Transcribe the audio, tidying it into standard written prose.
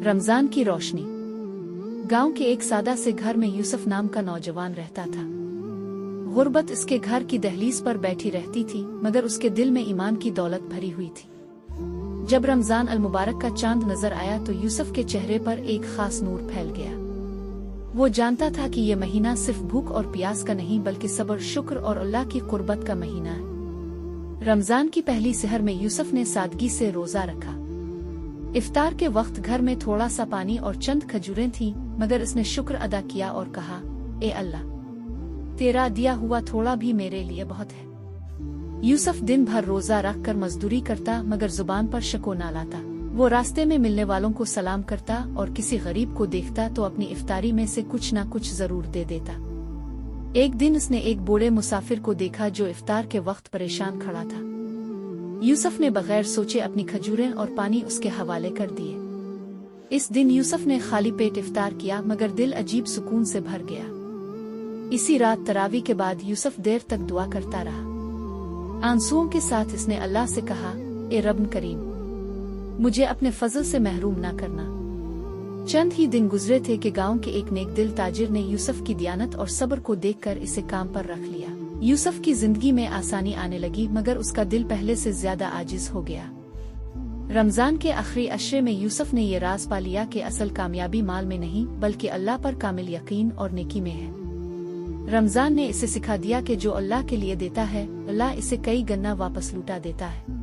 रमजान की रोशनी। गांव के एक सादा से घर में यूसुफ नाम का नौजवान रहता था। गुर्बत इसके घर की दहलीज पर बैठी रहती थी, मगर उसके दिल में ईमान की दौलत भरी हुई थी। जब रमजान अल मुबारक का चांद नजर आया तो यूसुफ के चेहरे पर एक खास नूर फैल गया। वो जानता था कि ये महीना सिर्फ भूख और प्यास का नहीं बल्कि सब्र, शुक्र और अल्लाह की कुर्बत का महीना है। रमजान की पहली सहर में यूसुफ ने सादगी से रोजा रखा। इफ्तार के वक्त घर में थोड़ा सा पानी और चंद खजूरें थीं, मगर इसने शुक्र अदा किया और कहा, ए अल्लाह, तेरा दिया हुआ थोड़ा भी मेरे लिए बहुत है। यूसुफ दिन भर रोजा रख कर मजदूरी करता, मगर जुबान पर शको ना लाता। वो रास्ते में मिलने वालों को सलाम करता और किसी गरीब को देखता तो अपनी इफ्तारी में से कुछ ना कुछ जरूर दे देता। एक दिन उसने एक बूढ़े मुसाफिर को देखा जो इफ्तार के वक्त परेशान खड़ा था। यूसुफ ने बगैर सोचे अपनी खजूरें और पानी उसके हवाले कर दिए। इस दिन यूसुफ ने खाली पेट इफ्तार किया, मगर दिल अजीब सुकून से भर गया। इसी रात तरावी के बाद यूसुफ देर तक दुआ करता रहा। आंसुओं के साथ इसने अल्लाह से कहा, ए रब करीम, मुझे अपने फजल से महरूम ना करना। चंद ही दिन गुजरे थे कि गांव के एक नेक दिल ताजिर ने यूसुफ की दियानत और सब्र को देखकर इसे काम पर रख लिया। यूसुफ की जिंदगी में आसानी आने लगी, मगर उसका दिल पहले से ज्यादा आजिज हो गया। रमजान के आखिरी अशरे में यूसुफ ने ये राज पा लिया कि असल कामयाबी माल में नहीं बल्कि अल्लाह पर कामिल यकीन और नेकी में है। रमजान ने इसे सिखा दिया कि जो अल्लाह के लिए देता है, अल्लाह इसे कई गन्ना वापस लौटा देता है।